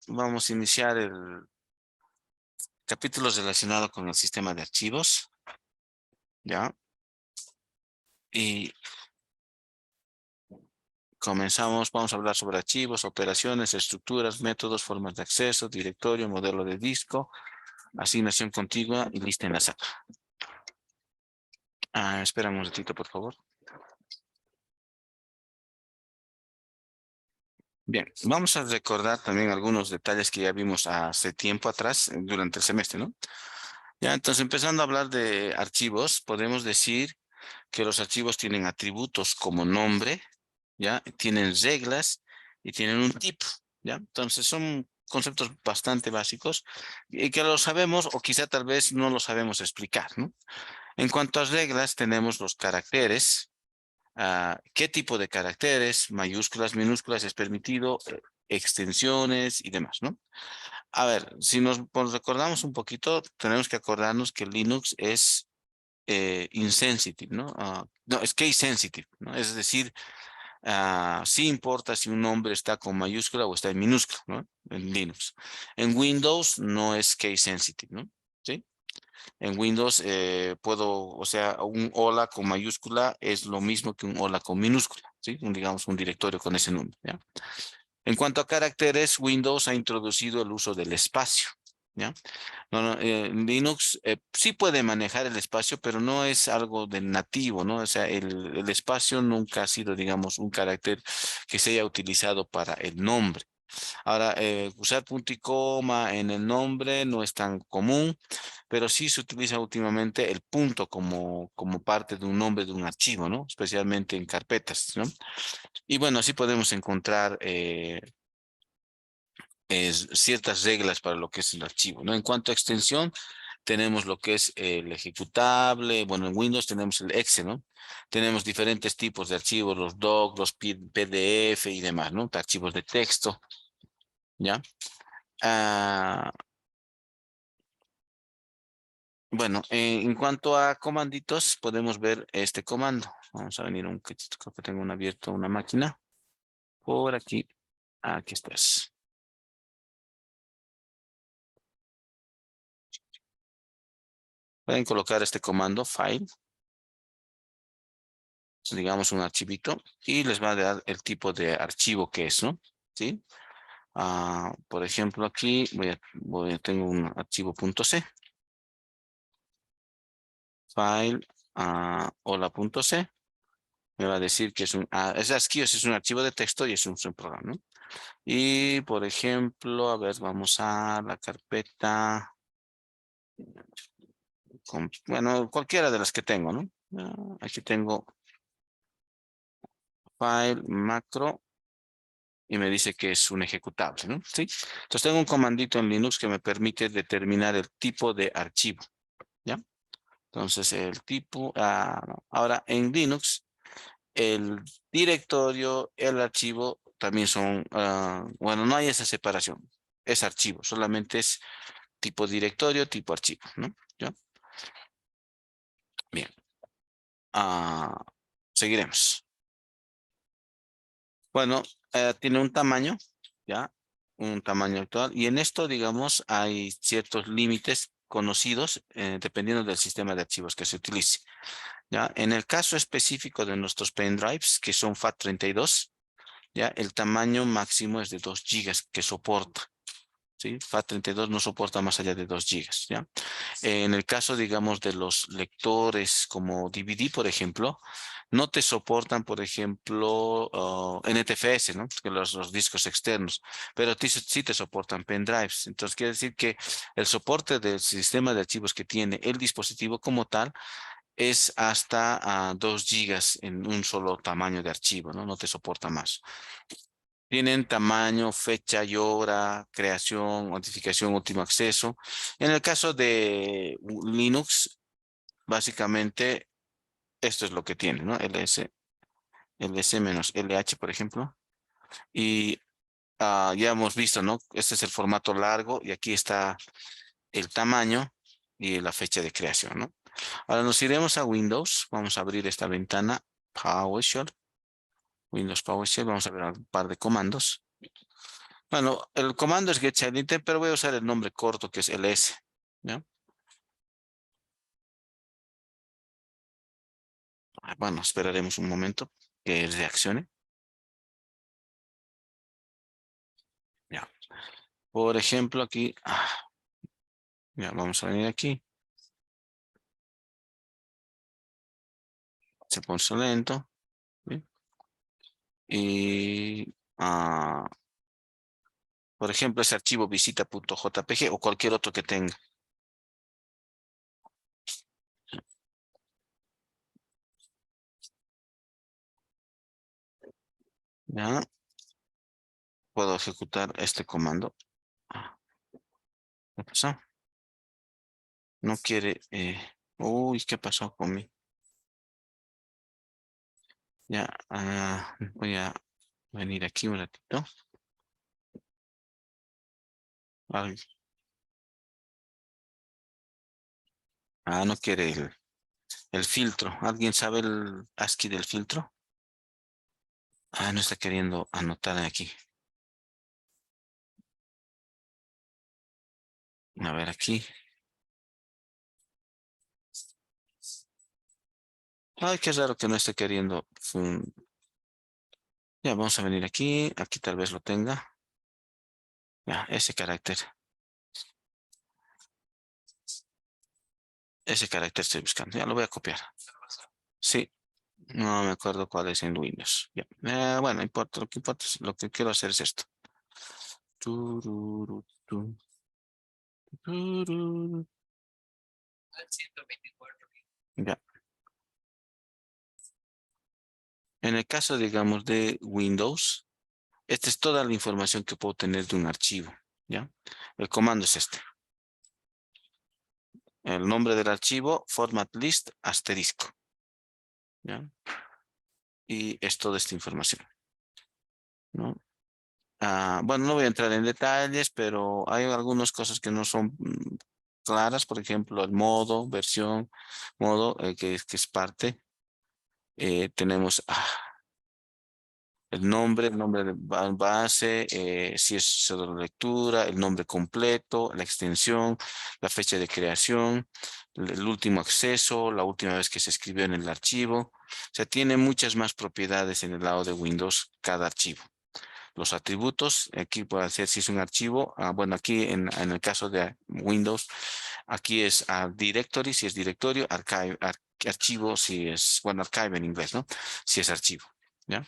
vamos a iniciar el capítulo relacionado con el sistema de archivos, ¿ya? Y comenzamos, vamos a hablar sobre archivos, operaciones, estructuras, métodos, formas de acceso, directorio, modelo de disco, asignación contigua y lista enlazada. Espera un ratito, por favor. Bien, vamos a recordar también algunos detalles que ya vimos hace tiempo atrás, durante el semestre, ¿no? Ya, entonces empezando a hablar de archivos, podemos decir que los archivos tienen atributos como nombre, ¿ya? Tienen reglas y tienen un tipo, ¿ya? Entonces son conceptos bastante básicos y que lo sabemos o quizá tal vez no lo sabemos explicar, ¿no? En cuanto a reglas, tenemos los caracteres. ¿Qué tipo de caracteres? Mayúsculas, minúsculas es permitido, extensiones y demás, ¿no? A ver, si nos recordamos un poquito, tenemos que acordarnos que Linux es insensitive, ¿no? No, es case sensitive, ¿no? Es decir, sí importa si un nombre está con mayúscula o está en minúscula, ¿no? En Linux. En Windows no es case sensitive, ¿no? ¿Sí? En Windows puedo, o sea, un hola con mayúscula es lo mismo que un hola con minúscula, ¿sí? Digamos un directorio con ese nombre, ¿ya? En cuanto a caracteres, Windows ha introducido el uso del espacio, ¿ya? Linux sí puede manejar el espacio, pero no es algo de nativo, ¿no? O sea, el espacio nunca ha sido, digamos, un carácter que se haya utilizado para el nombre. Ahora, usar punto y coma en el nombre no es tan común, pero sí se utiliza últimamente el punto como parte de un nombre de un archivo, ¿no? Especialmente en carpetas, ¿no? Y bueno, así podemos encontrar ciertas reglas para lo que es el archivo, ¿no? En cuanto a extensión, tenemos lo que es el ejecutable, bueno, en Windows tenemos el exe, ¿no? Tenemos diferentes tipos de archivos, los doc, los PDF y demás, ¿no? Archivos de texto, ¿ya? Ah, bueno, en cuanto a comanditos, podemos ver este comando. Vamos a venir un poquitito, creo que tengo abierto una máquina. Por aquí, aquí estás. Pueden colocar este comando, file, digamos un archivito, y les va a dar el tipo de archivo que es, ¿no? ¿Sí? Por ejemplo, aquí tengo un archivo .c, file, hola.c. Me va a decir que es ASCII, es un archivo de texto y es un programa, ¿no? Y por ejemplo, a ver, vamos a la carpeta, bueno, cualquiera de las que tengo, ¿no? Aquí tengo file, macro, y me dice que es un ejecutable, ¿no? Sí. Entonces tengo un comandito en Linux que me permite determinar el tipo de archivo, ¿ya? Entonces el tipo, ahora en Linux, el directorio, el archivo también son, bueno, no hay esa separación. Es archivo, solamente es tipo directorio, tipo archivo, ¿no? ¿Ya? Bien. Ah, seguiremos. Bueno, tiene un tamaño, ¿ya? Un tamaño actual. Y en esto, digamos, hay ciertos límites conocidos dependiendo del sistema de archivos que se utilice, ¿ya? En el caso específico de nuestros pendrives, que son FAT32, ¿ya? El tamaño máximo es de 2 gigas que soporta. ¿Sí? FAT32 no soporta más allá de 2 gigas, ¿ya? En el caso, digamos, de los lectores como DVD, por ejemplo, no te soportan, por ejemplo, NTFS, ¿no? Que los discos externos, pero sí te soportan pendrives. Entonces, quiere decir que el soporte del sistema de archivos que tiene el dispositivo como tal es hasta 2 gigas en un solo tamaño de archivo, ¿no? No te soporta más. Tienen tamaño, fecha y hora, creación, notificación, último acceso. En el caso de Linux, básicamente esto es lo que tiene, ¿no? ls-lh, por ejemplo. Y ya hemos visto, ¿no? Este es el formato largo y aquí está el tamaño y la fecha de creación, ¿no? Ahora nos iremos a Windows. Vamos a abrir esta ventana, PowerShell, Windows PowerShell. Vamos a ver un par de comandos. Bueno, el comando es getChildIntent, pero voy a usar el nombre corto que es ls. ¿Ya? Bueno, esperaremos un momento que reaccione. Ya. Por ejemplo, aquí, ya vamos a venir aquí. Se pone lento. ¿Sí? Y, por ejemplo, ese archivo visita.jpg o cualquier otro que tenga. Ya. Puedo ejecutar este comando. ¿Qué pasó? No quiere. Uy, ¿qué pasó conmigo? Ya. Voy a venir aquí un ratito. Ay, no quiere el filtro. ¿Alguien sabe el ASCII del filtro? No está queriendo anotar aquí. A ver aquí. Ay, qué raro que no esté queriendo. Ya, vamos a venir aquí. Aquí tal vez lo tenga. Ya, ese carácter. Ese carácter estoy buscando. Ya lo voy a copiar. Sí, no me acuerdo cuál es en Windows. Ya. Bueno, importa, lo que importa, lo que quiero hacer es esto. Tururú, tururú. Ya. En el caso, digamos, de Windows, esta es toda la información que puedo tener de un archivo. ¿Ya? El comando es este. El nombre del archivo, format list asterisco. ¿Ya? Y es toda esta información. ¿No? Bueno, no voy a entrar en detalles, pero hay algunas cosas que no son claras. Por ejemplo, el modo, versión, modo, que es parte. Tenemos el nombre de base, si es solo lectura, el nombre completo, la extensión, la fecha de creación, el último acceso, la última vez que se escribió en el archivo. O sea, tiene muchas más propiedades en el lado de Windows cada archivo. Los atributos, aquí puede ser si es un archivo, bueno, aquí en el caso de Windows, aquí es directory, si es directorio, archivo, si es, bueno, archive en inglés, ¿no? Si es archivo, ¿ya?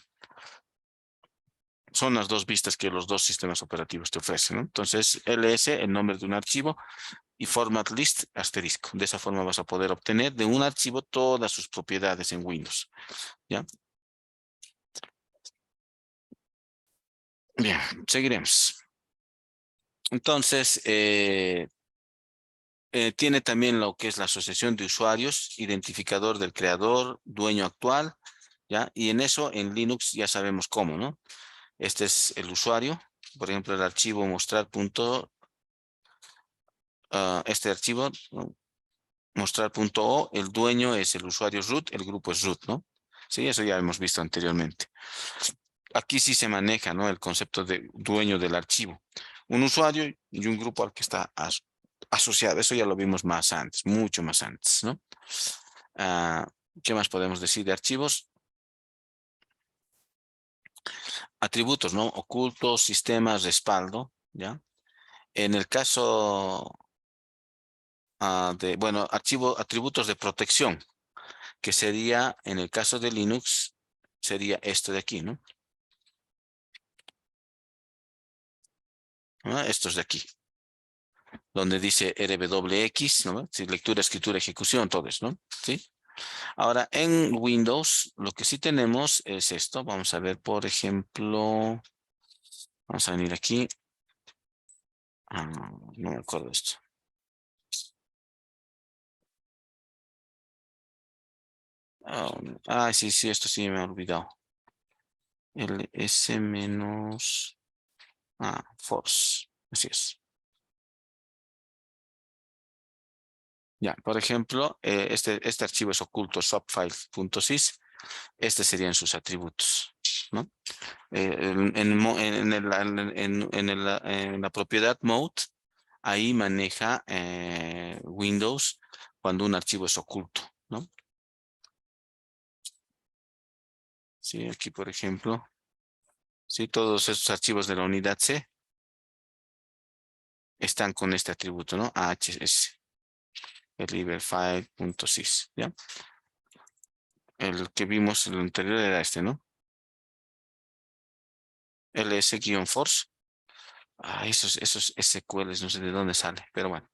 Son las dos vistas que los dos sistemas operativos te ofrecen, ¿no? Entonces, ls, el nombre de un archivo, y format list asterisco. De esa forma vas a poder obtener de un archivo todas sus propiedades en Windows, ¿ya? Bien, seguiremos. Entonces, tiene también lo que es la asociación de usuarios, identificador del creador, dueño actual, ¿ya? Y en eso, en Linux ya sabemos cómo, ¿no? Este es el usuario, por ejemplo, el archivo mostrar punto, este archivo, ¿no? Mostrar.o, el dueño es el usuario root, el grupo es root, ¿no? Sí, eso ya hemos visto anteriormente. Aquí sí se maneja, ¿no? El concepto de dueño del archivo. Un usuario y un grupo al que está asociado. Eso ya lo vimos más antes, mucho más antes, ¿no? Ah, ¿Qué más podemos decir de archivos? Atributos, ¿no? Ocultos, sistemas, respaldo, ¿ya? En el caso bueno, atributos de protección, que sería, en el caso de Linux, sería esto de aquí, ¿no? Estos de aquí, donde dice RWX, ¿no? Sí, lectura, escritura, ejecución, todo eso, ¿no? ¿Sí? Ahora, en Windows, lo que sí tenemos es esto. Vamos a ver, por ejemplo, vamos a venir aquí. No me acuerdo esto. Sí, sí, esto sí me ha olvidado. El S menos, force. Así es. Ya, por ejemplo, este archivo es oculto subfile.sys. Este serían sus atributos. ¿no? En la propiedad mode, ahí maneja Windows cuando un archivo es oculto, ¿no? Sí, aquí por ejemplo, sí, todos esos archivos de la unidad C están con este atributo, ¿no? AHS, el liberfile.sys, ¿ya? El que vimos en el anterior era este, ¿no? ls-force. Esos SQLs, no sé de dónde sale, pero bueno.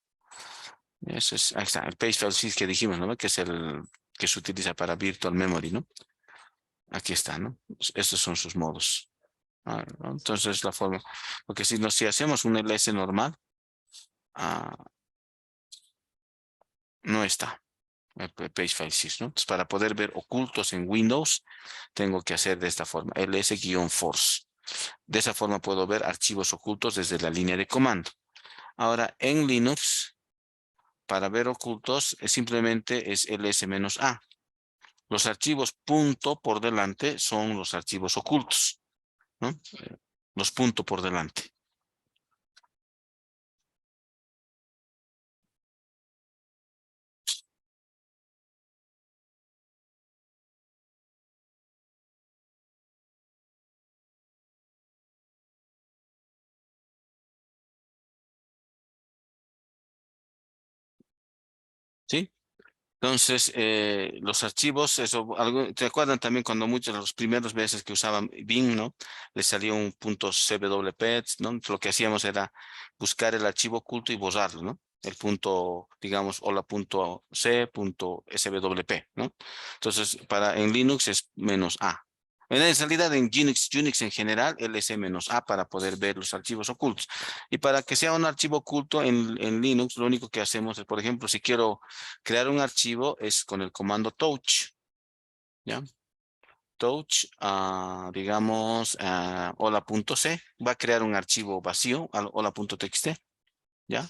Eso es, ahí está, el page file sys que dijimos, ¿no? Que es el que se utiliza para virtual memory, ¿no? Aquí está, ¿no? Estos son sus modos. ¿No? Entonces la forma, porque si hacemos un ls normal, ah, no está el page file sys, ¿no? Entonces para poder ver ocultos en Windows, tengo que hacer de esta forma, ls-force. De esa forma puedo ver archivos ocultos desde la línea de comando. Ahora en Linux, para ver ocultos, simplemente es ls-a. Los archivos punto por delante son los archivos ocultos, ¿no? Los punto por delante. ¿Sí? Entonces, los archivos, eso, ¿te acuerdan también cuando muchos de los primeros veces que usaban Bing, ¿no? Les salía un punto CWP, ¿no? Lo que hacíamos era buscar el archivo oculto y borrarlo, ¿no? El punto, digamos, hola.c.swp, ¿no? Entonces, en Linux es -a. En realidad, en Unix en general, ls-a para poder ver los archivos ocultos. Y para que sea un archivo oculto en Linux, lo único que hacemos es, por ejemplo, si quiero crear un archivo es con el comando touch, ¿ya? Touch, digamos, hola.c, va a crear un archivo vacío, hola.txt, ¿ya?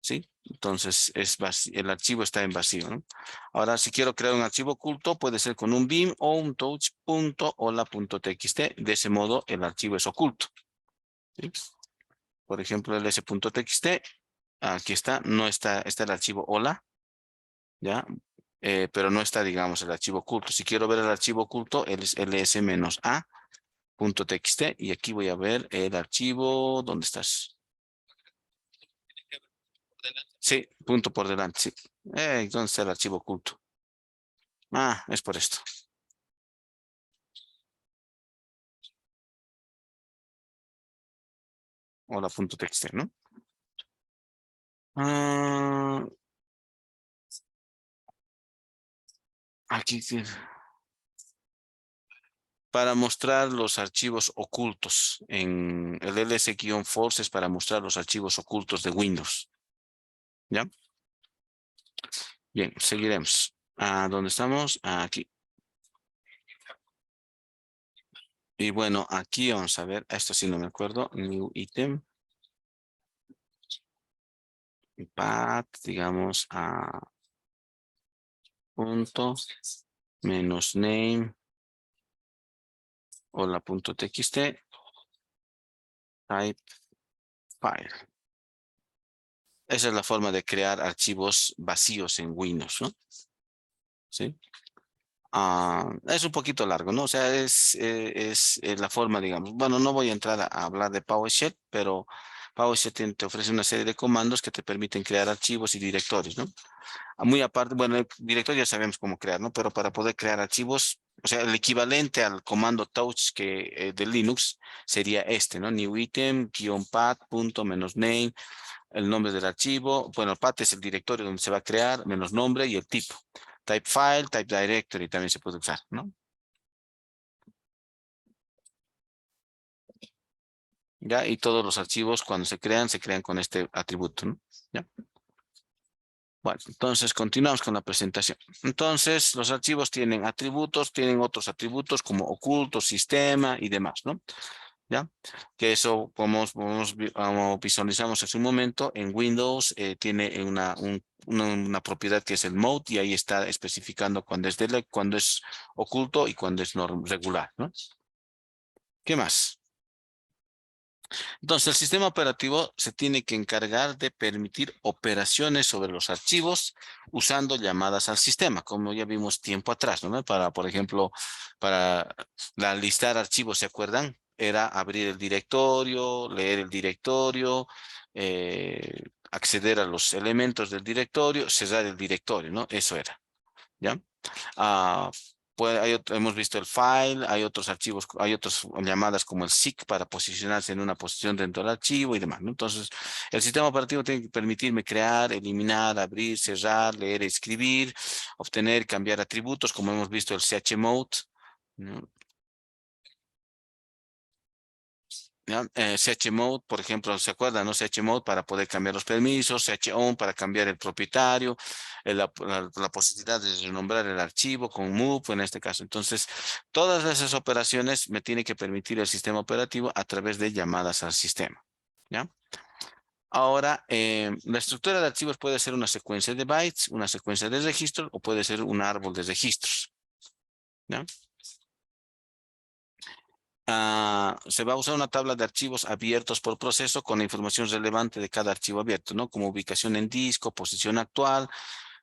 ¿Sí? Entonces el archivo está en vacío, ¿no? Ahora, si quiero crear un archivo oculto, puede ser con un bin o un touch.hola.txt. De ese modo, el archivo es oculto, ¿sí? Por ejemplo, el s.txt, aquí está, no está el archivo hola, ¿ya? Pero no está, digamos, el archivo oculto. Si quiero ver el archivo oculto, es ls-a.txt y aquí voy a ver el archivo. ¿Dónde estás? Sí, punto por delante, sí. ¿Dónde está el archivo oculto? Es por esto. Hola.txt, ¿no? Ah, aquí sí. Para mostrar los archivos ocultos. En el ls-force es para mostrar los archivos ocultos de Windows. ¿Ya? Bien, seguiremos. ¿Dónde estamos? Aquí. Y bueno, aquí vamos a ver, esto sí no me acuerdo, new item, path, digamos, a punto, menos name, hola.txt, type file. Esa es la forma de crear archivos vacíos en Windows, ¿no? ¿Sí? Es un poquito largo, ¿no? O sea, es la forma, digamos. Bueno, no voy a entrar a hablar de PowerShell, pero PowerShell te ofrece una serie de comandos que te permiten crear archivos y directorios, ¿no? Muy aparte, bueno, el directorio ya sabemos cómo crear, ¿no? Pero para poder crear archivos, o sea, el equivalente al comando touch de Linux sería este, ¿no? New item, -path, punto, menos name, el nombre del archivo. Bueno, el path es el directorio donde se va a crear, menos nombre y el tipo. Type file, type directory también se puede usar, ¿no? Ya, y todos los archivos cuando se crean con este atributo, ¿no? ¿Ya? Bueno, entonces continuamos con la presentación. Entonces, los archivos tienen atributos, tienen otros atributos como oculto, sistema y demás, ¿no? ¿Ya? Que eso, como visualizamos hace un momento, en Windows tiene una propiedad que es el mode y ahí está especificando cuando es oculto y cuando es regular, ¿no? ¿Qué más? Entonces, el sistema operativo se tiene que encargar de permitir operaciones sobre los archivos usando llamadas al sistema, como ya vimos tiempo atrás, ¿no? Para, por ejemplo, para listar archivos, ¿se acuerdan? Era abrir el directorio, leer el directorio, acceder a los elementos del directorio, cerrar el directorio, ¿no? Eso era, ¿ya? Ah, hemos visto el file, hay otros archivos, hay otras llamadas como el seek para posicionarse en una posición dentro del archivo y demás, ¿no? Entonces, el sistema operativo tiene que permitirme crear, eliminar, abrir, cerrar, leer, escribir, obtener, cambiar atributos, como hemos visto el chmode, ¿no? ¿Ya? Chmode, por ejemplo, ¿se acuerdan, no? Chmode para poder cambiar los permisos, chown para cambiar el propietario, la posibilidad de renombrar el archivo con move en este caso. Entonces, todas esas operaciones me tiene que permitir el sistema operativo a través de llamadas al sistema. ¿Ya? Ahora, la estructura de archivos puede ser una secuencia de bytes, una secuencia de registros o puede ser un árbol de registros. ¿Ya? Se va a usar una tabla de archivos abiertos por proceso con la información relevante de cada archivo abierto, ¿no? Como ubicación en disco, posición actual.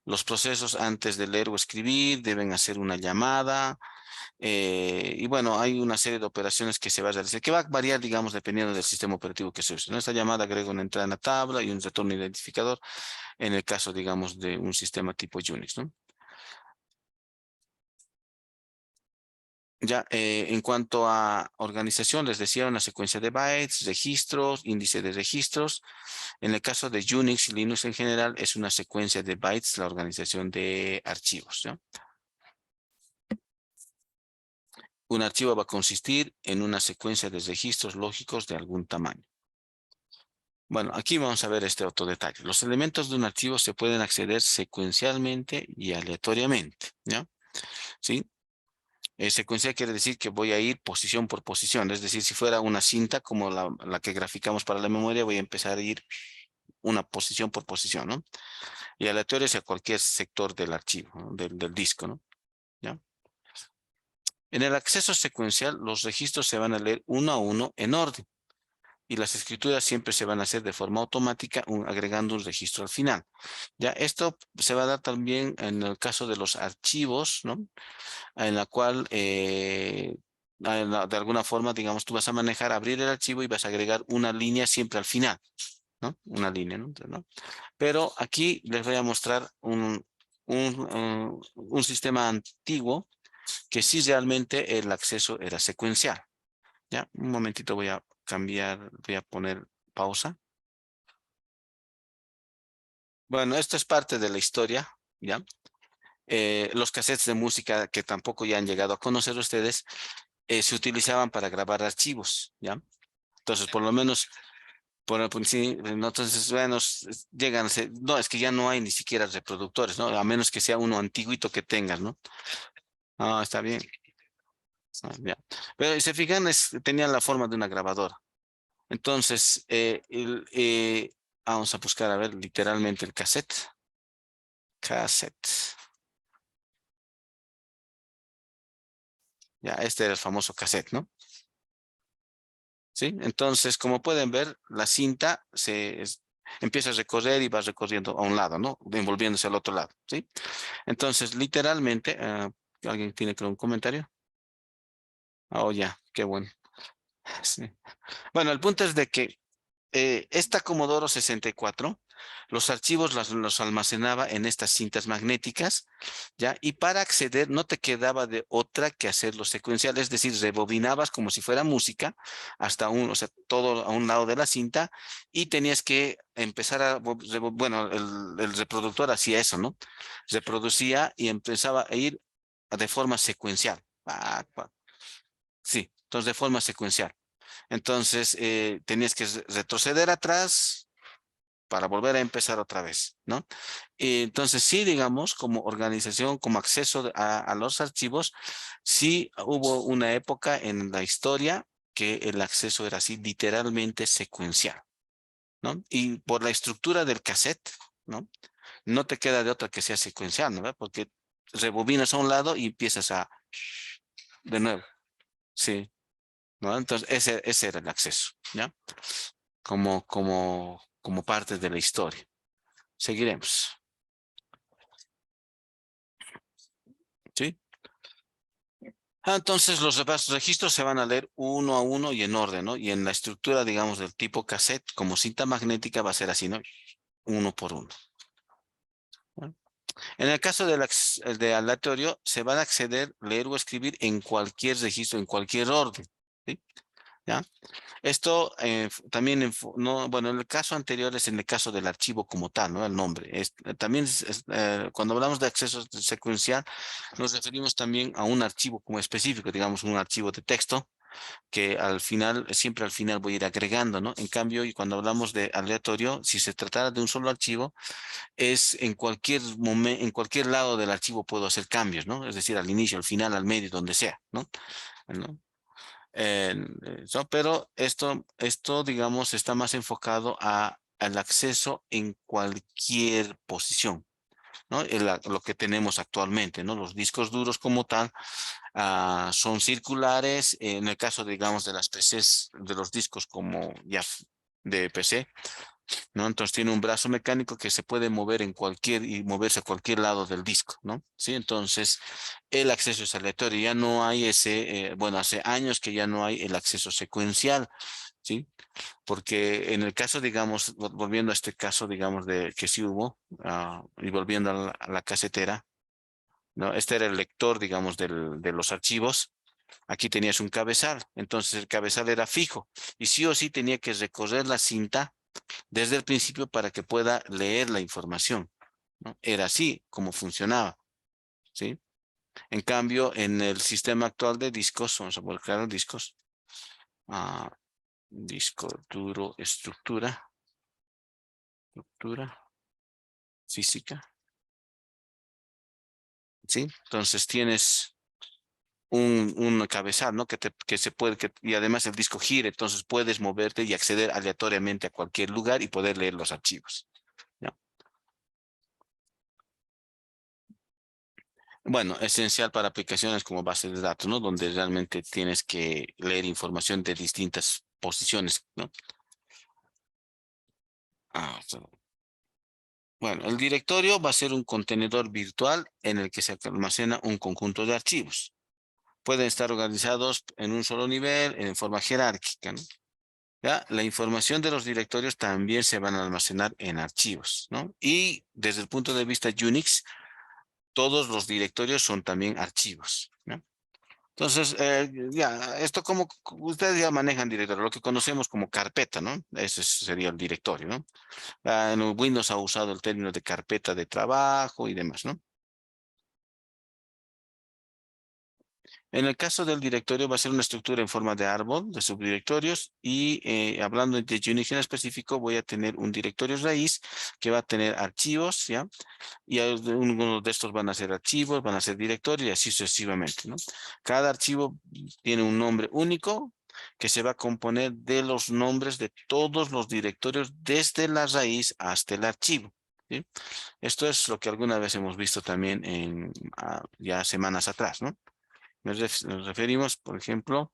Los procesos antes de leer o escribir deben hacer una llamada. Y bueno, hay una serie de operaciones que se va a realizar, que va a variar, digamos, dependiendo del sistema operativo que se use, ¿no? Esta llamada agrega una entrada en la tabla y un retorno identificador en el caso, digamos, de un sistema tipo Unix, ¿no? Ya, en cuanto a organización, les decía una secuencia de bytes, registros, índice de registros. En el caso de Unix y Linux en general, es una secuencia de bytes la organización de archivos, ¿no? Un archivo va a consistir en una secuencia de registros lógicos de algún tamaño. Bueno, aquí vamos a ver este otro detalle. Los elementos de un archivo se pueden acceder secuencialmente y aleatoriamente, ¿ya? ¿Sí? Secuencial quiere decir que voy a ir posición por posición, es decir, si fuera una cinta como la que graficamos para la memoria, voy a empezar a ir una posición por posición, ¿no? Y aleatorio es a cualquier sector del archivo, ¿no? Del disco, ¿no? ¿Ya? En el acceso secuencial, los registros se van a leer uno a uno en orden y las escrituras siempre se van a hacer de forma automática, agregando un registro al final. Ya, esto se va a dar también en el caso de los archivos, ¿no? En la cual de alguna forma, digamos, tú vas a manejar, abrir el archivo y vas a agregar una línea siempre al final, ¿no? Una línea, ¿no? ¿No? Pero aquí les voy a mostrar un sistema antiguo que sí realmente el acceso era secuencial. Ya, un momentito voy a cambiar, voy a poner pausa. Bueno, esto es parte de la historia, ¿ya? Los cassettes de música que tampoco ya han llegado a conocer ustedes, se utilizaban para grabar archivos, ¿ya? Entonces, por lo menos, sí, no, entonces, bueno, llegan, no, es que ya no hay ni siquiera reproductores, ¿no? A menos que sea uno antiguito que tengas, ¿no? Ah, está bien. Ya. Pero si se fijan, tenían la forma de una grabadora. Entonces, vamos a buscar a ver literalmente el cassette. Cassette. Ya, este era el famoso cassette, ¿no? ¿Sí? Entonces, como pueden ver, la cinta empieza a recorrer y va recorriendo a un lado, ¿no? Envolviéndose al otro lado, ¿sí? Entonces, literalmente, ¿alguien tiene que un comentario? Oh, ya, qué bueno. Sí. Bueno, el punto es de que esta Commodore 64, los archivos los almacenaba en estas cintas magnéticas, ¿ya? Y para acceder no te quedaba de otra que hacerlo secuencial, es decir, rebobinabas como si fuera música hasta o sea, todo a un lado de la cinta y tenías que empezar bueno, el reproductor hacía eso, ¿no? Reproducía y empezaba a ir de forma secuencial. Sí, entonces de forma secuencial. Entonces, tenías que retroceder atrás para volver a empezar otra vez, ¿no? Entonces, sí, digamos, como organización, como acceso a los archivos, sí hubo una época en la historia que el acceso era así, literalmente secuencial, ¿no? Y por la estructura del cassette, ¿no? No te queda de otra que sea secuencial, ¿no? Porque rebobinas a un lado y empiezas de nuevo, sí. ¿no? Entonces, ese era el acceso, ¿ya? Como parte de la historia. Seguiremos, ¿sí? Entonces, los registros se van a leer uno a uno y en orden, ¿no? Y en la estructura, digamos, del tipo cassette, como cinta magnética, va a ser así, ¿no? Uno por uno, ¿no? En el caso el de aleatorio, se van a acceder, leer o escribir en cualquier registro, en cualquier orden, ¿sí? ¿Ya? Esto también, no, bueno, en el caso anterior es en el caso del archivo como tal, ¿no? El nombre. También cuando hablamos de acceso secuencial, nos referimos también a un archivo como específico, digamos, un archivo de texto que al final, siempre al final voy a ir agregando, ¿no? En cambio, y cuando hablamos de aleatorio, si se tratara de un solo archivo, es en cualquier momento, en cualquier lado del archivo puedo hacer cambios, ¿no? Es decir, al inicio, al final, al medio, donde sea, ¿no? ¿No? Pero esto, digamos, está más enfocado al acceso en cualquier posición, ¿no? Lo que tenemos actualmente, ¿no? Los discos duros como tal, son circulares. En el caso, digamos, de las PCs, de los discos como ya de PC, ¿no? Entonces tiene un brazo mecánico que se puede mover y moverse a cualquier lado del disco, ¿no? Sí, entonces el acceso es aleatorio, ya no hay bueno, hace años que ya no hay el acceso secuencial, ¿sí? Porque en el caso, digamos, volviendo a este caso, digamos, de que sí hubo, y volviendo a la casetera, ¿no? Este era el lector, digamos, de los archivos. Aquí tenías un cabezal, entonces el cabezal era fijo y sí o sí tenía que recorrer la cinta desde el principio para que pueda leer la información, ¿no? Era así como funcionaba, ¿sí? En cambio, en el sistema actual de discos, vamos a volcar los discos, ah, disco duro, estructura física, ¿sí? Entonces tienes un cabezal, ¿no? Que se puede, y además el disco gira, entonces puedes moverte y acceder aleatoriamente a cualquier lugar y poder leer los archivos, ¿ya? Bueno, esencial para aplicaciones como base de datos, ¿no? Donde realmente tienes que leer información de distintas posiciones, ¿no? Bueno, el directorio va a ser un contenedor virtual en el que se almacena un conjunto de archivos. Pueden estar organizados en un solo nivel, en forma jerárquica, ¿no? ¿Ya? La información de los directorios también se van a almacenar en archivos, ¿no? Y desde el punto de vista Unix, todos los directorios son también archivos, ¿no? Entonces, ya, esto como ustedes ya manejan directorio, lo que conocemos como carpeta, ¿no? Ese sería el directorio, ¿no? En Windows ha usado el término de carpeta de trabajo y demás, ¿no? En el caso del directorio va a ser una estructura en forma de árbol de subdirectorios y hablando de Unix en específico voy a tener un directorio raíz que va a tener archivos, ¿ya? Y algunos de estos van a ser archivos, van a ser directorios y así sucesivamente, ¿no? Cada archivo tiene un nombre único que se va a componer de los nombres de todos los directorios desde la raíz hasta el archivo, ¿sí? Esto es lo que alguna vez hemos visto también ya semanas atrás, ¿no? Nos referimos, por ejemplo,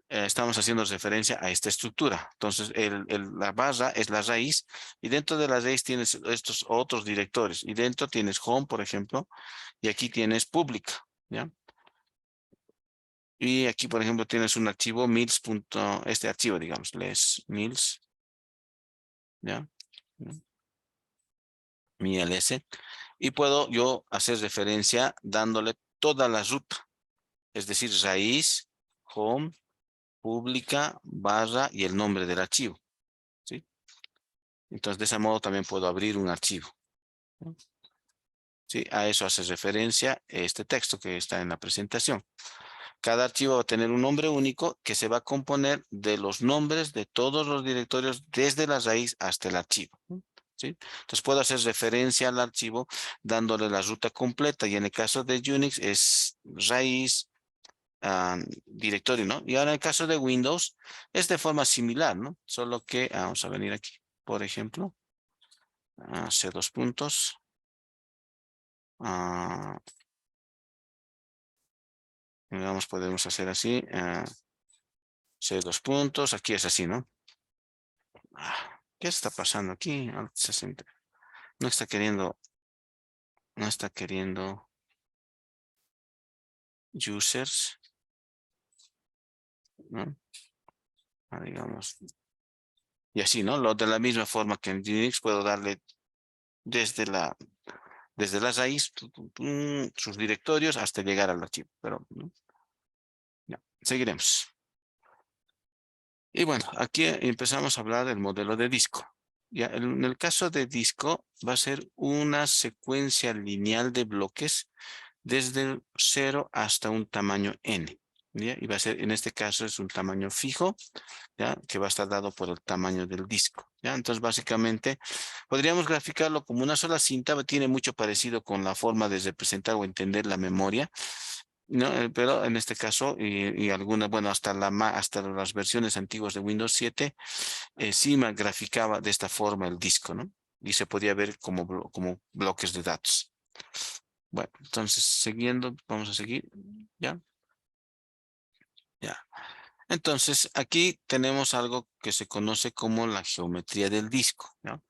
estamos haciendo referencia a esta estructura. Entonces, la barra es la raíz y dentro de la raíz tienes estos otros directores y dentro tienes home, por ejemplo, y aquí tienes pública, ¿ya? Y aquí, por ejemplo, tienes un archivo este archivo, digamos, les mils, ¿ya? Mi ls. Y puedo yo hacer referencia dándole toda la ruta, es decir, raíz, home, pública, barra y el nombre del archivo, ¿sí? Entonces, de ese modo también puedo abrir un archivo, ¿no? ¿Sí? A eso hace referencia este texto que está en la presentación. Cada archivo va a tener un nombre único que se va a componer de los nombres de todos los directorios desde la raíz hasta el archivo, ¿no? ¿Sí? Entonces puedo hacer referencia al archivo dándole la ruta completa y en el caso de Unix es raíz, directorio, ¿no? Y ahora en el caso de Windows es de forma similar, ¿no? Solo que, vamos a venir aquí, por ejemplo, C dos puntos, ah, digamos, podemos hacer así, C dos puntos, aquí es así, ¿no? ¿Qué está pasando aquí? No está queriendo, no está queriendo users, ¿no? Digamos, y así, ¿no? De la misma forma que en Unix puedo darle desde desde las raíz, sus directorios hasta llegar al archivo, pero ¿no? Ya, seguiremos. Y bueno, aquí empezamos a hablar del modelo de disco. Ya, en el caso de disco va a ser una secuencia lineal de bloques desde el 0 hasta un tamaño n. ¿Ya? Y va a ser, en este caso, es un tamaño fijo, ¿ya? Que va a estar dado por el tamaño del disco. ¿Ya? Entonces, básicamente, podríamos graficarlo como una sola cinta, tiene mucho parecido con la forma de representar o entender la memoria, ¿no? Pero en este caso, y algunas, bueno, hasta las versiones antiguas de Windows 7, sí me graficaba de esta forma el disco, ¿no? Y se podía ver como, como bloques de datos. Bueno, entonces, siguiendo, vamos a seguir, ¿ya? Ya. Entonces, aquí tenemos algo que se conoce como la geometría del disco, ¿no?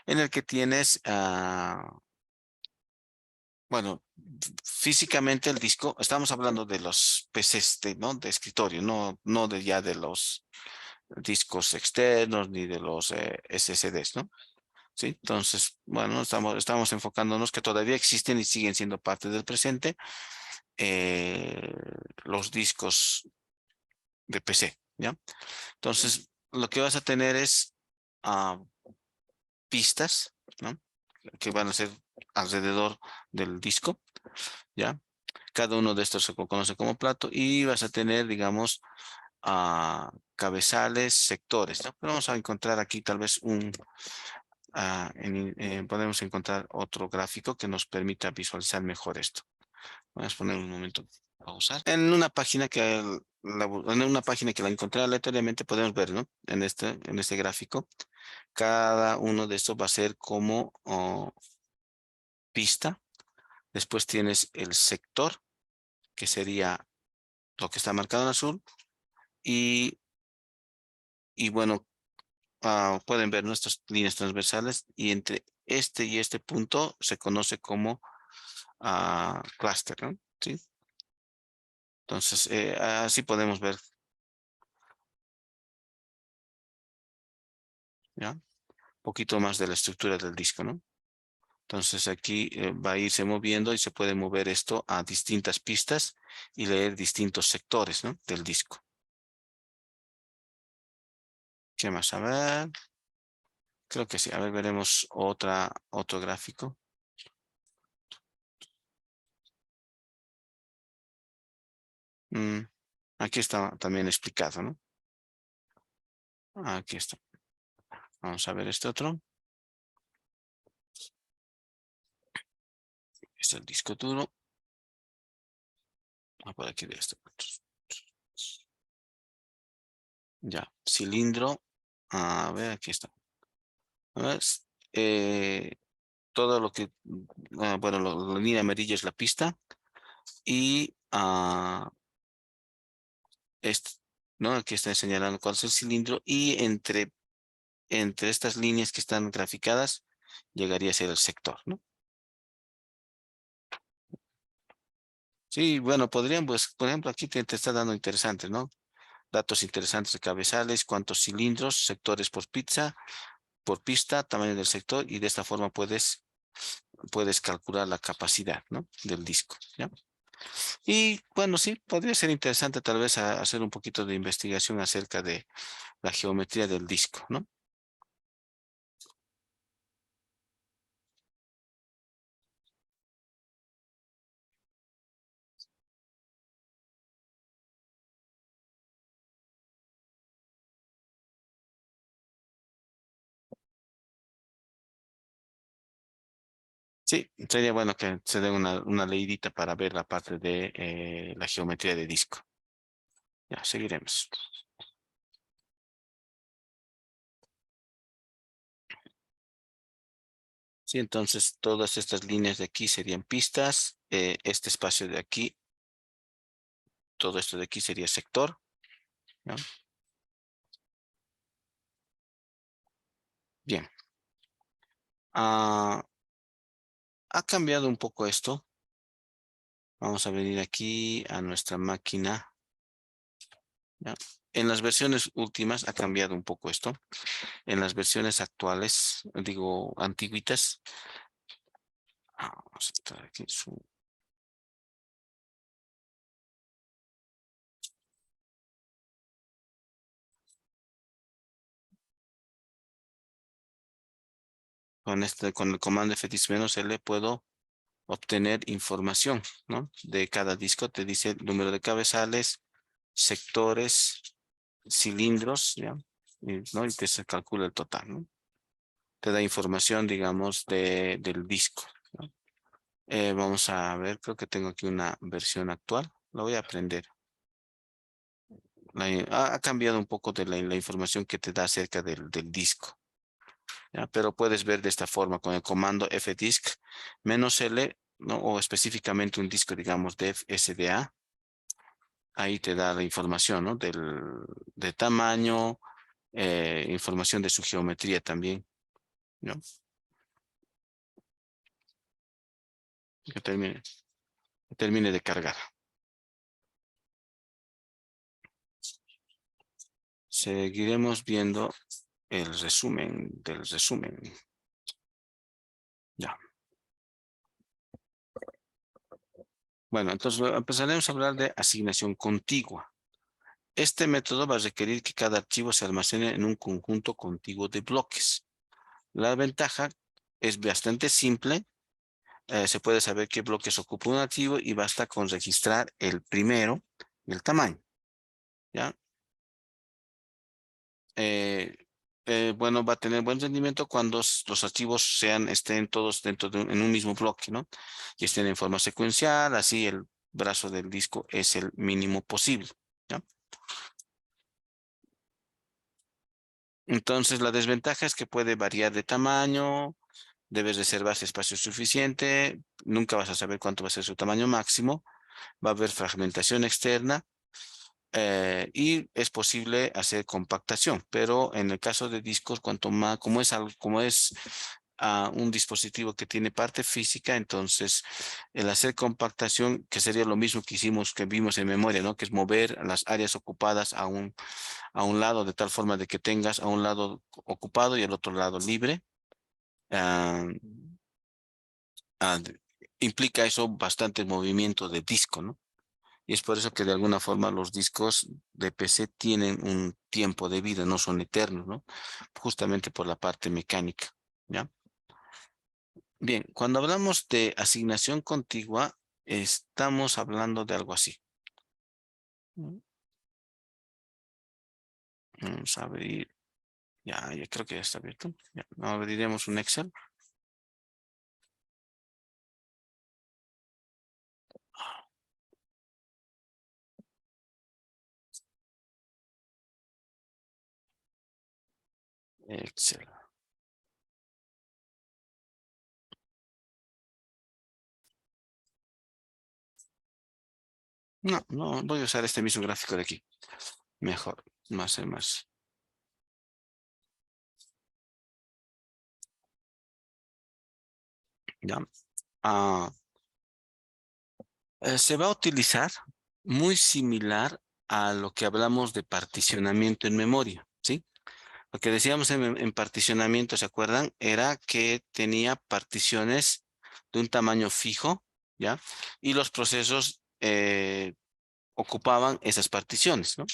En el que tienes, bueno, físicamente el disco, estamos hablando de los PCs, ¿no? De escritorio, no de ya de los discos externos ni de los SSDs, ¿no? Sí, entonces, bueno, estamos enfocándonos que todavía existen y siguen siendo parte del presente eh, los discos de PC, ¿ya? Entonces, lo que vas a tener es ah, pistas, ¿no? Que van a ser alrededor del disco, ¿ya? Cada uno de estos se conoce como plato y vas a tener, digamos, cabezales, sectores, ¿no? Pero vamos a encontrar aquí tal vez podemos encontrar otro gráfico que nos permita visualizar mejor esto. Vamos a poner un momento. Pausar. En una página en una página que la encontré aleatoriamente podemos ver, ¿no? En este gráfico, cada uno de estos va a ser como pista. Después tienes el sector, que sería lo que está marcado en azul. Y, y bueno, pueden ver nuestras líneas transversales y entre este y este punto se conoce como cluster, ¿no? ¿Sí? Entonces, así podemos ver, ¿ya? Un poquito más de la estructura del disco, ¿no? Entonces aquí va a irse moviendo y se puede mover esto a distintas pistas y leer distintos sectores, ¿no? Del disco. ¿Qué más? A ver, creo que sí. A ver, veremos otro gráfico. Mm, aquí está también explicado, ¿no? Aquí está. Vamos a ver este otro. Este es el disco duro. Por aquí de este. Ya, cilindro. A ver, aquí está. A ver, eh, todo lo que, bueno, la línea amarilla es la pista y este, ¿no? Aquí está señalando cuál es el cilindro y entre estas líneas que están graficadas llegaría a ser el sector, ¿no? Sí, bueno, podrían, pues, por ejemplo, aquí te está dando interesantes, ¿no? Datos interesantes de cabezales, cuántos cilindros, sectores por pista, tamaño del sector y de esta forma puedes calcular la capacidad, ¿no? Del disco, ¿ya? Y bueno, sí, podría ser interesante tal vez hacer un poquito de investigación acerca de la geometría del disco, ¿no? Sí, sería bueno que se dé una leidita para ver la parte de la geometría de disco. Ya, seguiremos. Sí, entonces todas estas líneas de aquí serían pistas. Este espacio de aquí, todo esto de aquí sería sector, ¿no? Bien. Ah, ha cambiado un poco esto. Vamos a venir aquí a nuestra máquina. ¿Ya? En las versiones últimas ha cambiado un poco esto. En las versiones actuales, digo, antiguitas. Vamos a entrar aquí. Con el comando fx-l puedo obtener información, ¿no? De cada disco. Te dice el número de cabezales, sectores, cilindros, ¿ya? ¿No? Y te se calcula el total, ¿no? Te da información, digamos, del disco, ¿no? Vamos a ver, creo que tengo aquí una versión actual. La voy a aprender. Ha cambiado un poco de la información que te da acerca del disco, ¿ya? Pero puedes ver de esta forma con el comando fdisk -l, ¿no? O específicamente un disco, digamos, de SDA. Ahí te da la información, ¿no? De tamaño, información de su geometría también, ¿no? Que termine de cargar. Seguiremos viendo el resumen del resumen. Ya. Bueno, entonces empezaremos a hablar de asignación contigua. Este método va a requerir que cada archivo se almacene en un conjunto contiguo de bloques. La ventaja es bastante simple. Se puede saber qué bloques ocupa un archivo y basta con registrar el primero y el tamaño, ¿ya? Eh, bueno, va a tener buen rendimiento cuando los archivos estén todos dentro en un mismo bloque, ¿no? Y estén en forma secuencial, así el brazo del disco es el mínimo posible, ¿ya? Entonces, la desventaja es que puede variar de tamaño, debes reservarse espacio suficiente, nunca vas a saber cuánto va a ser su tamaño máximo, va a haber fragmentación externa, y es posible hacer compactación, pero en el caso de discos, cuanto más, como es un dispositivo que tiene parte física, entonces el hacer compactación, que sería lo mismo que hicimos, que vimos en memoria, ¿no? Que es mover las áreas ocupadas a un lado de tal forma de que tengas a un lado ocupado y al otro lado libre. ah, ah, Implica eso bastante movimiento de disco, ¿no? Y es por eso que de alguna forma los discos de PC tienen un tiempo de vida, no son eternos, ¿no? Justamente por la parte mecánica, ¿ya? Bien, cuando hablamos de asignación contigua, estamos hablando de algo así. Vamos a abrir, ya creo que ya está abierto. Ya, abriremos un Excel. Excel. No, no, voy a usar este mismo gráfico de aquí. Mejor, más. ¿Ya? Ah, Se va a utilizar muy similar a lo que hablamos de particionamiento en memoria, ¿sí? Lo que decíamos en particionamiento, ¿se acuerdan? Era que tenía particiones de un tamaño fijo, ¿ya? Y los procesos ocupaban esas particiones, ¿no?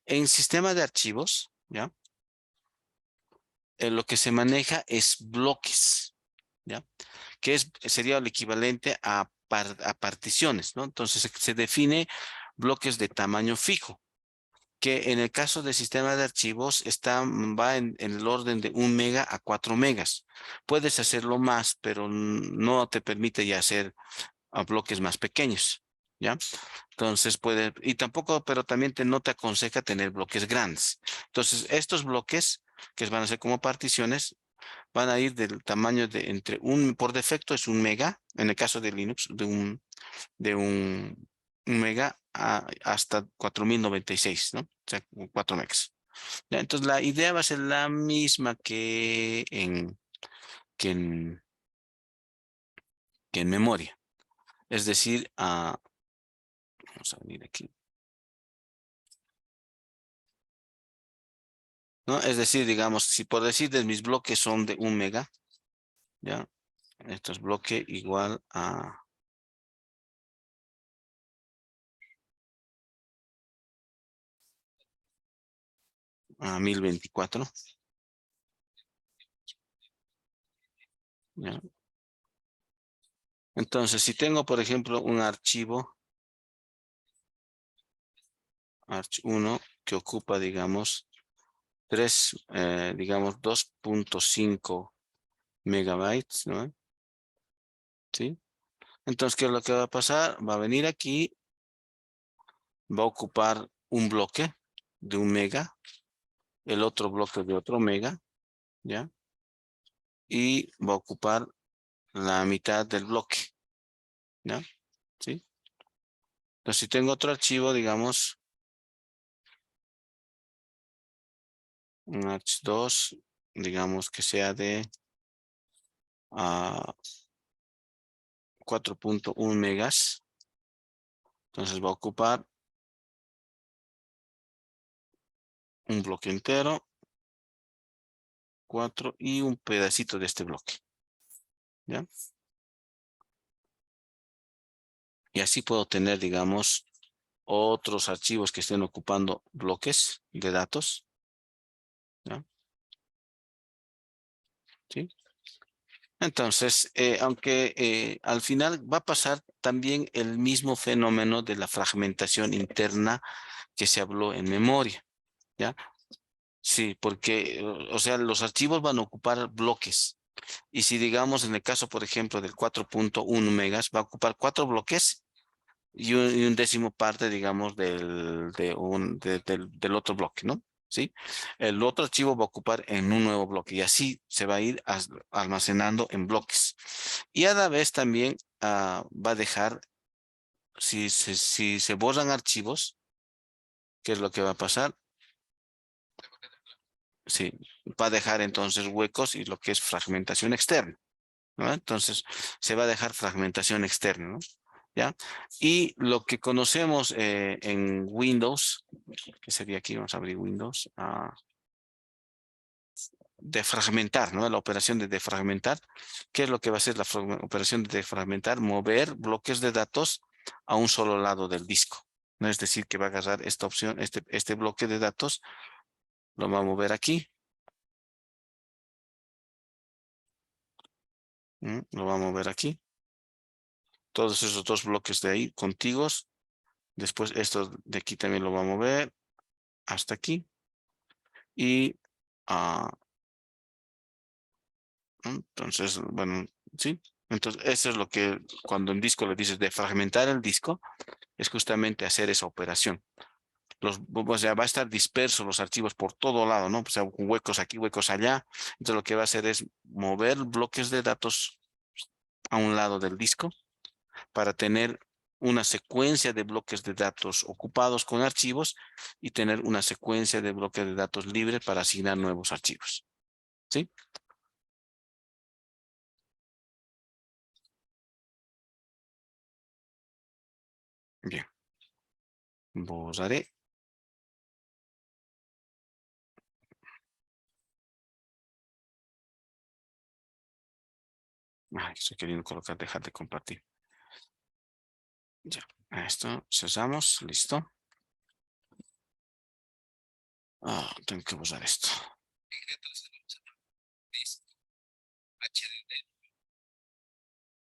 En sistema de archivos, ¿ya? Lo que se maneja es bloques, ¿ya? Sería el equivalente a particiones, ¿no? Entonces se define bloques de tamaño fijo, que en el caso del sistema de archivos va en el orden de 1 mega a 4 megas. Puedes hacerlo más, pero no te permite ya hacer bloques más pequeños, ¿ya? Entonces y tampoco, pero también no te aconseja tener bloques grandes. Entonces, estos bloques, que van a ser como particiones, van a ir del tamaño por defecto es 1 mega, en el caso de Linux, de un mega hasta 4096, ¿no? O sea, 4 megas. Ya, entonces la idea va a ser la misma que en, que en memoria. Es decir, vamos a venir aquí, ¿no? Es decir, digamos, si por decir de mis bloques son de 1 mega, ya, esto es bloque igual a 1024, ya. Entonces, si tengo, por ejemplo, un archivo, arch1, que ocupa, digamos, digamos, 2.5 megabytes, ¿no? ¿Sí? Entonces, ¿qué es lo que va a pasar? Va a venir aquí, va a ocupar un bloque de 1 mega, el otro bloque de otro mega, ¿ya? Y va a ocupar la mitad del bloque, ¿ya? ¿Sí? Entonces, si tengo otro archivo, digamos, un H2, digamos que sea de 4.1 megas, entonces va a ocupar un bloque entero, 4 y un pedacito de este bloque, ¿ya? Y así puedo tener, digamos, otros archivos que estén ocupando bloques de datos, ¿ya? ¿Sí? Entonces, aunque al final va a pasar también el mismo fenómeno de la fragmentación interna que se habló en memoria, ¿ya? Sí, porque, o sea, los archivos van a ocupar bloques. Y si digamos en el caso, por ejemplo, del 4.1 megas, va a ocupar 4 bloques y un décimo parte, digamos, del otro bloque, ¿no? ¿Sí? El otro archivo va a ocupar en un nuevo bloque y así se va a ir almacenando en bloques. Y a la vez también va a dejar, si se borran archivos, ¿qué es lo que va a pasar? Sí, va a dejar entonces huecos y lo que es fragmentación externa, ¿no? Entonces, se va a dejar fragmentación externa, ¿no? ¿Ya? Y lo que conocemos en Windows, que sería aquí, vamos a abrir Windows, defragmentar, ¿no? La operación de defragmentar. ¿Qué es lo que va a hacer la operación de defragmentar? Mover bloques de datos a un solo lado del disco, ¿no? Es decir, que va a agarrar esta opción, este bloque de datos, lo va a mover aquí, ¿no? Lo va a mover aquí. Todos esos dos bloques de ahí contiguos. Después esto de aquí también lo va a mover hasta aquí. Y entonces, bueno, sí. Entonces, eso es lo que cuando en disco le dices de fragmentar el disco, es justamente hacer esa operación. O sea, va a estar disperso los archivos por todo lado, ¿no? O sea, huecos aquí, huecos allá. Entonces, lo que va a hacer es mover bloques de datos a un lado del disco para tener una secuencia de bloques de datos ocupados con archivos y tener una secuencia de bloques de datos libres para asignar nuevos archivos. ¿Sí? Bien. Borraré. Ay, estoy queriendo colocar, dejar de compartir. Ya. Esto cerramos. Listo. Tengo que borrar esto.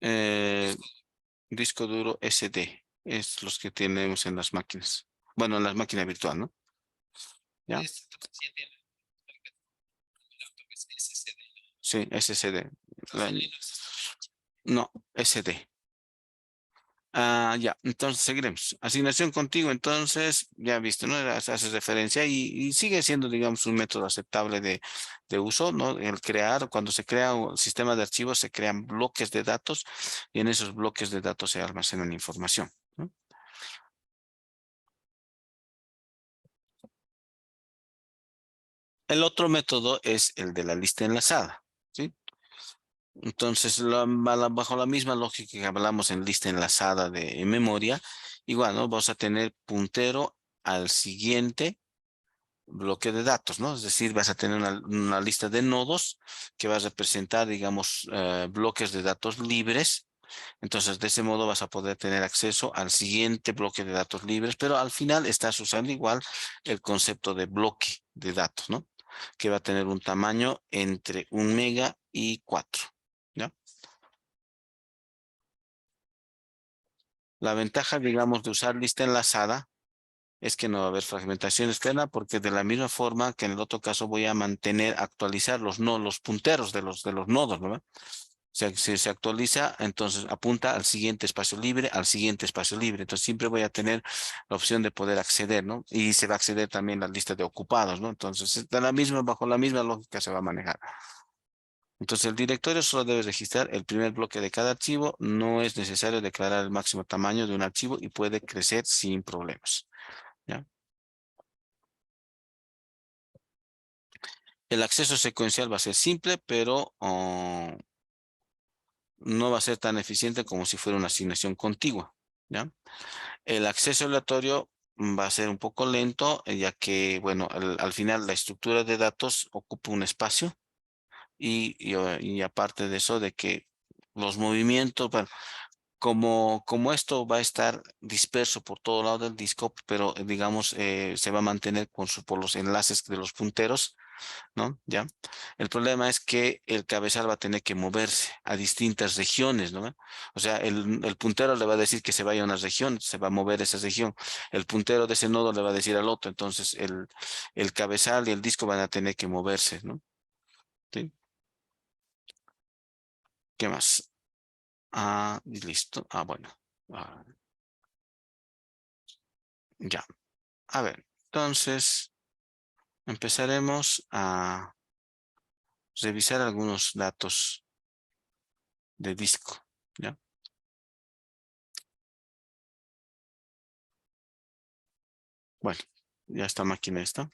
Eh, disco duro SD. Es los que tenemos en las máquinas. Bueno, en las máquinas virtuales, ¿no? ¿Ya? Sí, SSD. La- No, SD. Ya, entonces seguiremos. Asignación contigo, entonces, ya viste, ¿no? Haces referencia y sigue siendo, digamos, un método aceptable de uso, ¿no? El crear, cuando se crea un sistema de archivos, se crean bloques de datos y en esos bloques de datos se almacenan información, ¿no? El otro método es el de la lista enlazada, ¿sí? Entonces, bajo la misma lógica que hablamos en lista enlazada de en memoria, igual, ¿no? Vamos a tener puntero al siguiente bloque de datos, ¿no? Es decir, vas a tener una lista de nodos que va a representar, digamos, bloques de datos libres. Entonces, de ese modo vas a poder tener acceso al siguiente bloque de datos libres, pero al final estás usando igual el concepto de bloque de datos, ¿no? Que va a tener un tamaño entre 1 mega y 4, ¿ya? La ventaja, digamos, de usar lista enlazada es que no va a haber fragmentación externa porque de la misma forma que en el otro caso voy a mantener, actualizar los no, los punteros de los nodos, ¿verdad? O sea, si se actualiza, entonces apunta al siguiente espacio libre, al siguiente espacio libre. Entonces siempre voy a tener la opción de poder acceder, ¿no? Y se va a acceder también a la lista de ocupados, ¿no? Entonces, bajo la misma lógica se va a manejar. Entonces, el directorio solo debe registrar el primer bloque de cada archivo. No es necesario declarar el máximo tamaño de un archivo y puede crecer sin problemas, ¿ya? El acceso secuencial va a ser simple, pero no va a ser tan eficiente como si fuera una asignación contigua, ¿ya? El acceso aleatorio va a ser un poco lento, ya que, bueno, al final la estructura de datos ocupa un espacio y aparte de eso, de que los movimientos, bueno, como esto va a estar disperso por todo lado del disco, pero digamos, se va a mantener por los enlaces de los punteros, ¿no? ¿Ya? El problema es que el cabezal va a tener que moverse a distintas regiones, ¿no? O sea, el puntero le va a decir que se vaya a una región, se va a mover esa región. El puntero de ese nodo le va a decir al otro. Entonces, el cabezal y el disco van a tener que moverse, ¿no? ¿Sí? ¿Qué más? Ah, y listo. Ah, bueno. Ah, ya. A ver, entonces empezaremos a revisar algunos datos de disco, ¿ya? Bueno, ya esta máquina está.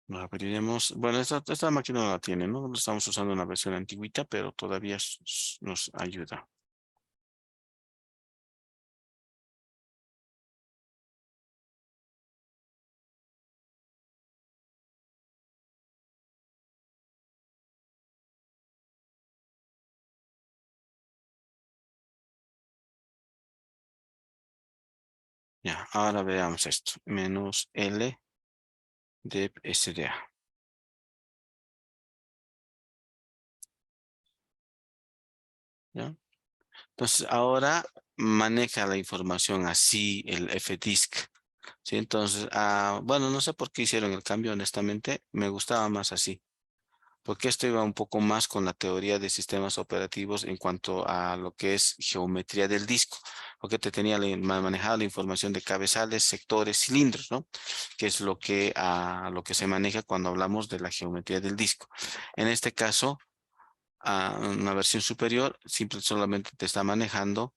Lo abriremos. Bueno, esta máquina no la tiene, ¿no? Estamos usando una versión antiguita, pero todavía nos ayuda. Ya, ahora veamos esto. Menos L de SDA. ¿Ya? Entonces, ahora maneja la información así el FDisk. ¿Sí? Entonces, bueno, no sé por qué hicieron el cambio, honestamente. Me gustaba más así. Porque esto iba un poco más con la teoría de sistemas operativos en cuanto a lo que es geometría del disco, porque te tenía manejado la información de cabezales, sectores, cilindros, ¿no? Que es lo que se maneja cuando hablamos de la geometría del disco. En este caso, una versión superior, solamente te está manejando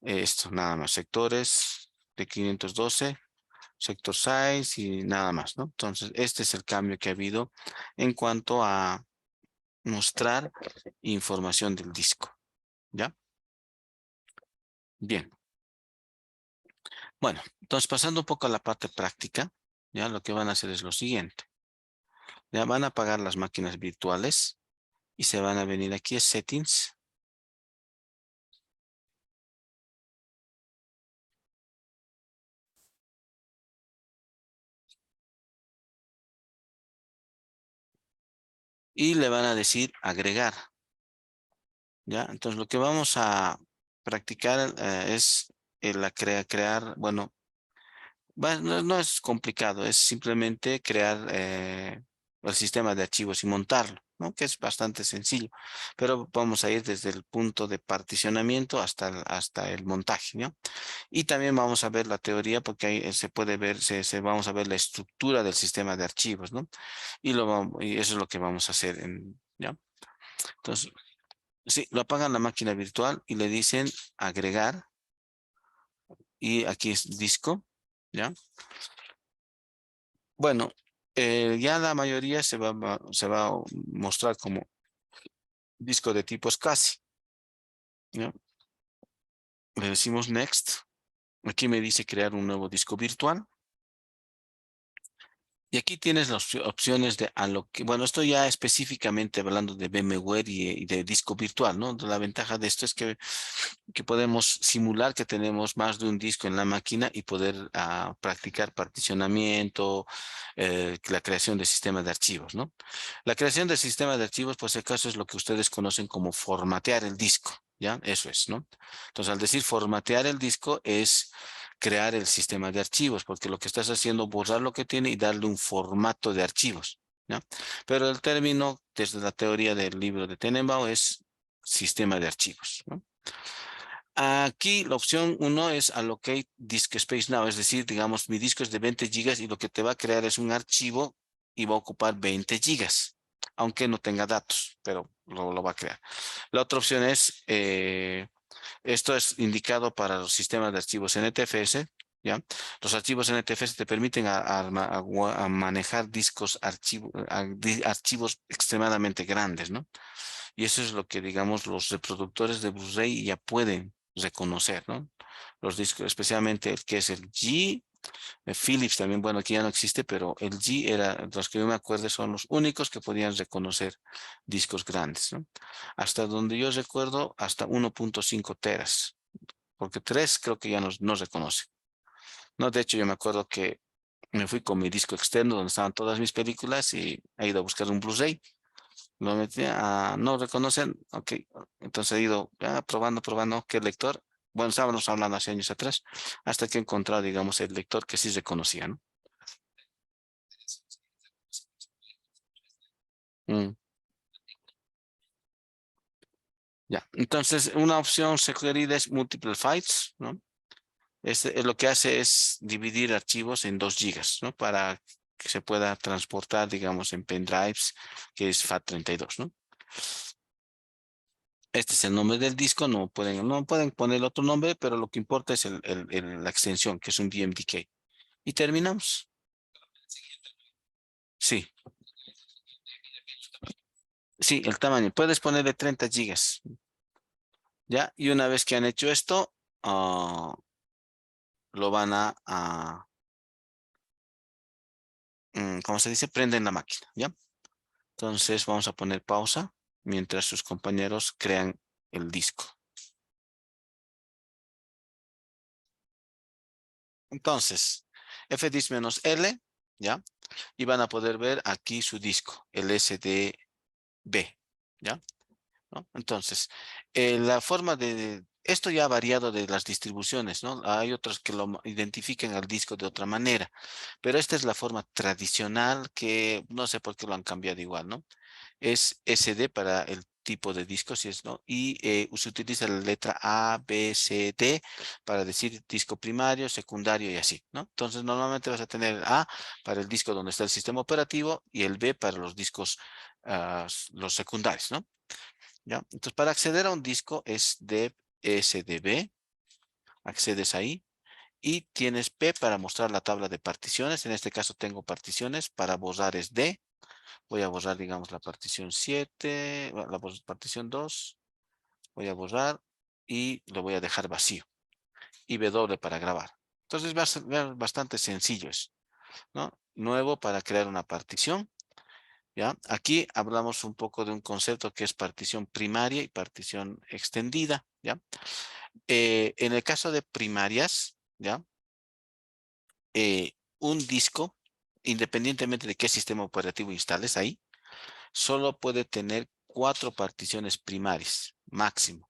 esto, nada más, sectores de 512, sector size y nada más, ¿no? Entonces, este es el cambio que ha habido en cuanto a mostrar información del disco, ¿ya? Bien. Bueno, entonces pasando un poco a la parte práctica, ya lo que van a hacer es lo siguiente. Ya van a apagar las máquinas virtuales y se van a venir aquí a Settings y le van a decir agregar, ¿ya? Entonces lo que vamos a practicar es crear, bueno, no es complicado, es simplemente crear el sistema de archivos y montarlo, ¿no? Que es bastante sencillo. Pero vamos a ir desde el punto de particionamiento hasta el montaje, ¿no? Y también vamos a ver la teoría porque ahí se puede ver, vamos a ver la estructura del sistema de archivos, ¿no? Y eso es lo que vamos a hacer, ¿ya? Entonces, sí, lo apagan la máquina virtual y le dicen agregar y aquí es disco, ¿ya? Bueno, ya la mayoría se va a mostrar como disco de tipo SCSI, ¿ya? Le decimos Next. Aquí me dice crear un nuevo disco virtual. Y aquí tienes las opciones de bueno, esto ya específicamente hablando de VMware y de disco virtual, ¿no? La ventaja de esto es que podemos simular que tenemos más de un disco en la máquina y poder practicar particionamiento, la creación de sistemas de archivos, ¿no? La creación de sistemas de archivos, pues, si acaso es lo que ustedes conocen como formatear el disco, ¿ya? Eso es, ¿no? Entonces, al decir formatear el disco es crear el sistema de archivos, porque lo que estás haciendo es borrar lo que tiene y darle un formato de archivos, ¿ya? Pero el término, desde la teoría del libro de Tenenbaum, es sistema de archivos, ¿no? Aquí la opción uno es Allocate Disk Space Now, es decir, digamos, mi disco es de 20 gigas y lo que te va a crear es un archivo y va a ocupar 20 gigas, aunque no tenga datos, pero lo va a crear. La otra opción es, esto es indicado para los sistemas de archivos NTFS, ¿ya? Los archivos NTFS te permiten a manejar archivos extremadamente grandes, ¿no? Y eso es lo que, digamos, los reproductores de Blu-ray ya pueden reconocer, ¿no? Los discos, especialmente el que es el G, Philips también, bueno, aquí ya no existe, pero el G era, los que yo me acuerdo son los únicos que podían reconocer discos grandes, ¿no? Hasta donde yo recuerdo, hasta 1.5 teras, porque 3 creo que ya no reconoce. No, de hecho, yo me acuerdo que me fui con mi disco externo donde estaban todas mis películas y he ido a buscar un Blu-ray. Lo metí no reconocen, ok. Entonces he ido probando qué lector. Bueno, estábamos hablando hace años atrás, hasta que he encontrado, digamos, el lector que sí reconocía, ¿no? Mm, ya. Entonces, una opción sugerida es multiple files, ¿no? Lo que hace es dividir archivos en 2 gigas, ¿no? Para que se pueda transportar, digamos, en pendrives, que es FAT32, ¿no? Este es el nombre del disco, no pueden poner otro nombre, pero lo que importa es la extensión, que es un DMDK. Y terminamos. Sí, sí, el tamaño. Puedes ponerle 30 gigas, ¿ya? Y una vez que han hecho esto, lo van ¿cómo se dice? Prenden la máquina, ¿ya? Entonces vamos a poner pausa mientras sus compañeros crean el disco. Entonces, fdisk-L, ¿ya? Y van a poder ver aquí su disco, el SDB, ¿ya? ¿No? Entonces, la forma esto ya ha variado de las distribuciones, ¿no? Hay otros que lo identifican al disco de otra manera, pero esta es la forma tradicional que no sé por qué lo han cambiado igual, ¿no? Es SD para el tipo de disco, si es, ¿no? Y se utiliza la letra A, B, C, D para decir disco primario, secundario y así, ¿no? Entonces, normalmente vas a tener el A para el disco donde está el sistema operativo y el B para los discos, los secundarios, ¿no? ¿Ya? Entonces, para acceder a un disco es de SDB, accedes ahí y tienes P para mostrar la tabla de particiones. En este caso tengo particiones, para borrar es D. Voy a borrar, digamos, la partición 7, partición 2. Voy a borrar y lo voy a dejar vacío. Y W para grabar. Entonces va a ser bastante sencillo eso, ¿no? Nuevo para crear una partición. ¿Ya? Aquí hablamos un poco de un concepto que es partición primaria y partición extendida, ¿ya? En el caso de primarias, ¿ya? Un disco, independientemente de qué sistema operativo instales ahí, solo puede tener 4 particiones primarias, máximo.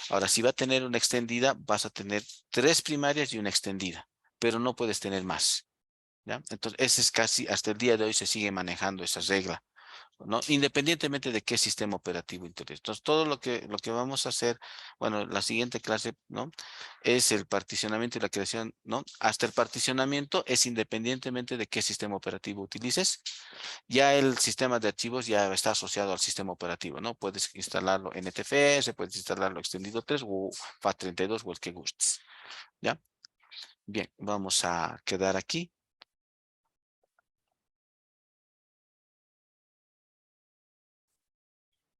Ahora, si va a tener una extendida, vas a tener 3 primarias y una extendida, pero no puedes tener más, ¿ya? Entonces, ese es casi, hasta el día de hoy se sigue manejando esa regla, ¿no? Independientemente de qué sistema operativo utilices. Entonces, todo lo que vamos a hacer, bueno, la siguiente clase, ¿no? Es el particionamiento y la creación, ¿no? Hasta el particionamiento es independientemente de qué sistema operativo utilices. Ya el sistema de archivos ya está asociado al sistema operativo, ¿no? Puedes instalarlo en NTFS, puedes instalarlo extendido 3 o FAT32 o el que gustes, ¿ya? Bien, vamos a quedar aquí.